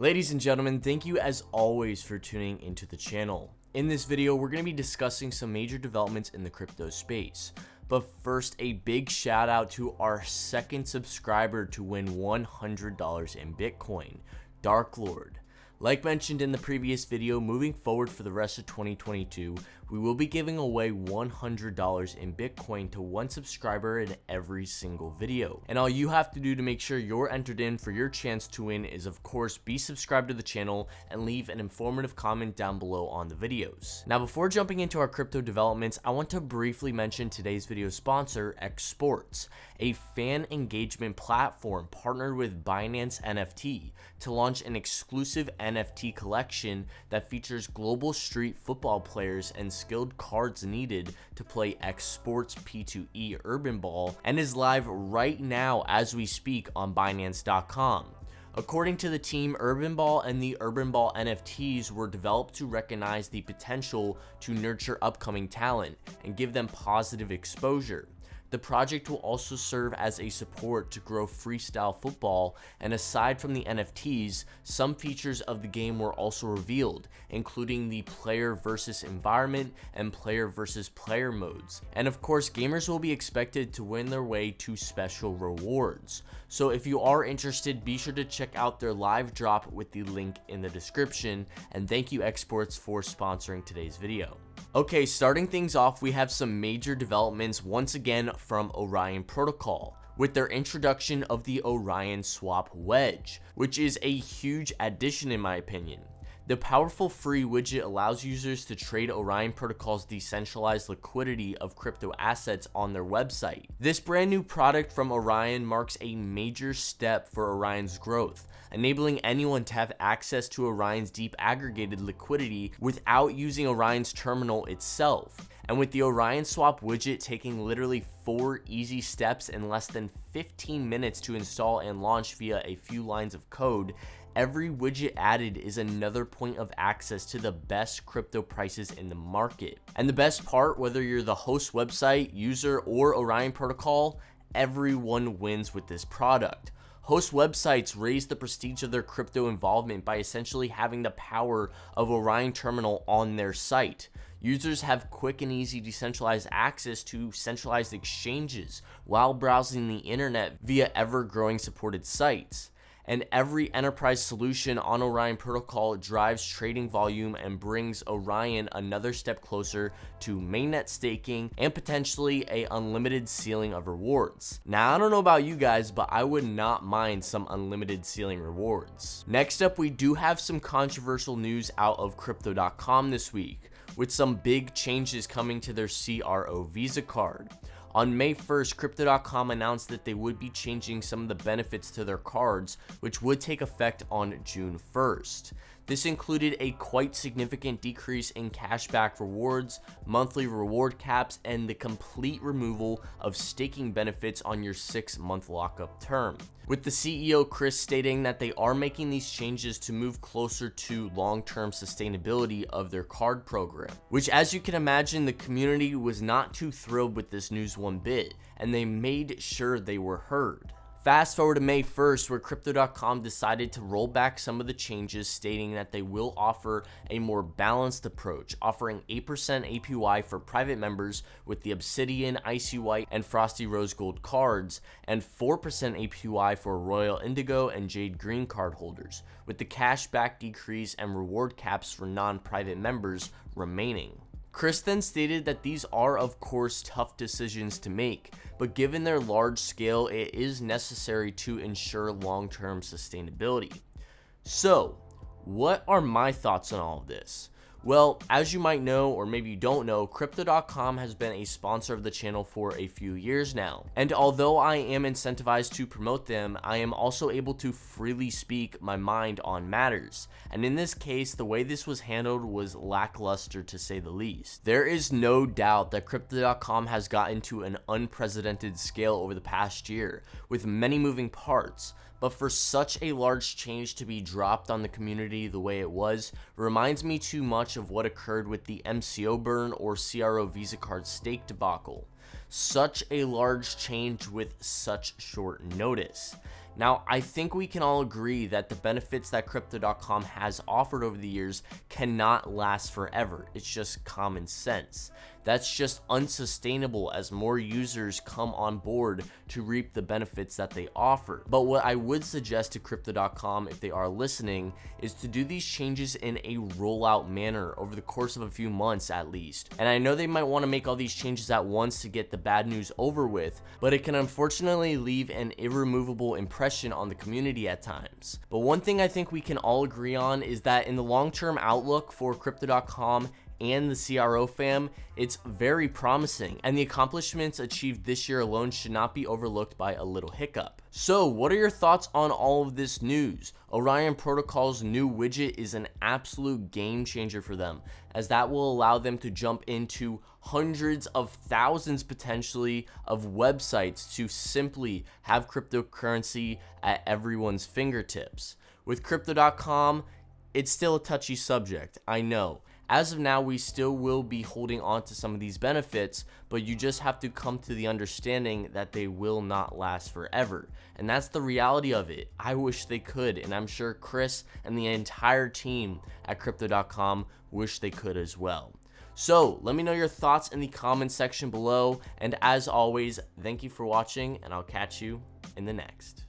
Ladies and gentlemen, thank you as always for tuning into the channel. In this video, we're going to be discussing some major developments in the crypto space. But first, a big shout out to our second subscriber to win $100 in Bitcoin, Dark Lord. Like mentioned in the previous video, moving forward for the rest of 2022, we will be giving away $100 in Bitcoin to one subscriber in every single video. And all you have to do to make sure you're entered in for your chance to win is, of course, be subscribed to the channel and leave an informative comment down below on the videos. Now, before jumping into our crypto developments, I want to briefly mention today's video sponsor, Xsports, a fan engagement platform partnered with Binance NFT to launch an exclusive NFT collection that features global street football players and skilled cards needed to play Xsports P2E Urban Ball, and is live right now as we speak on Binance.com. According to the team, Urban Ball and the Urban Ball NFTs were developed to recognize the potential to nurture upcoming talent and give them positive exposure. The project will also serve as a support to grow freestyle football, and aside from the NFTs, some features of the game were also revealed, including the player versus environment and player versus player modes. And of course, gamers will be expected to win their way to special rewards. So if you are interested, be sure to check out their live drop with the link in the description, and thank you Xsports for sponsoring today's video. Okay, starting things off, we have some major developments once again from Orion Protocol with their introduction of the Orion Swap Wedge, which is a huge addition in my opinion. The powerful free widget allows users to trade Orion Protocol's decentralized liquidity of crypto assets on their website. This brand new product from Orion marks a major step for Orion's growth, enabling anyone to have access to Orion's deep aggregated liquidity without using Orion's terminal itself. And with the Orion Swap widget taking literally 4 easy steps in less than 15 minutes to install and launch via a few lines of code, every widget added is another point of access to the best crypto prices in the market. And the best part, whether you're the host website, user, or Orion Protocol, everyone wins with this product. Host websites raise the prestige of their crypto involvement by essentially having the power of Orion Terminal on their site. Users have quick and easy decentralized access to centralized exchanges while browsing the internet via ever-growing supported sites. And every enterprise solution on Orion Protocol drives trading volume and brings Orion another step closer to mainnet staking and potentially a unlimited ceiling of rewards. Now, I don't know about you guys, but I would not mind some unlimited ceiling rewards. Next up, we do have some controversial news out of Crypto.com this week, with some big changes coming to their CRO Visa card. On May 1st, Crypto.com announced that they would be changing some of the benefits to their cards, which would take effect on June 1st. This included a quite significant decrease in cashback rewards, monthly reward caps, and the complete removal of staking benefits on your 6-month lockup term. With the CEO Chris stating that they are making these changes to move closer to long-term sustainability of their card program, which, as you can imagine, the community was not too thrilled with this news one bit, and they made sure they were heard. Fast forward to May 1st, where Crypto.com decided to roll back some of the changes, stating that they will offer a more balanced approach, offering 8% APY for private members with the Obsidian, Icy White, and Frosty Rose Gold cards, and 4% APY for Royal Indigo and Jade Green card holders, with the cashback decrease and reward caps for non-private members remaining. Chris then stated that these are of course tough decisions to make, but given their large scale, it is necessary to ensure long-term sustainability. So, what are my thoughts on all of this? Well, as you might know, or maybe you don't know, Crypto.com has been a sponsor of the channel for a few years now. And although I am incentivized to promote them, I am also able to freely speak my mind on matters. And in this case, the way this was handled was lackluster to say the least. There is no doubt that Crypto.com has gotten to an unprecedented scale over the past year, with many moving parts. But for such a large change to be dropped on the community the way it was reminds me too much of what occurred with the MCO burn or CRO Visa card stake debacle. Such a large change with such short notice. Now, I think we can all agree that the benefits that Crypto.com has offered over the years cannot last forever. It's just common sense. That's just unsustainable as more users come on board to reap the benefits that they offer. But what I would suggest to Crypto.com, if they are listening, is to do these changes in a rollout manner over the course of a few months at least. And I know they might want to make all these changes at once to get the bad news over with, but it can unfortunately leave an irremovable impression on the community at times. But one thing I think we can all agree on is that in the long-term outlook for Crypto.com and the CRO fam, it's very promising, and the accomplishments achieved this year alone should not be overlooked by a little hiccup. So what are your thoughts on all of this news? Orion Protocol's new widget is an absolute game changer for them, as that will allow them to jump into hundreds of thousands potentially of websites to simply have cryptocurrency at everyone's fingertips. With Crypto.com, it's still a touchy subject, I know. As of now, we still will be holding on to some of these benefits, but you just have to come to the understanding that they will not last forever. And that's the reality of it. I wish they could, and I'm sure Chris and the entire team at Crypto.com wish they could as well. So let me know your thoughts in the comment section below, and as always, thank you for watching, and I'll catch you in the next.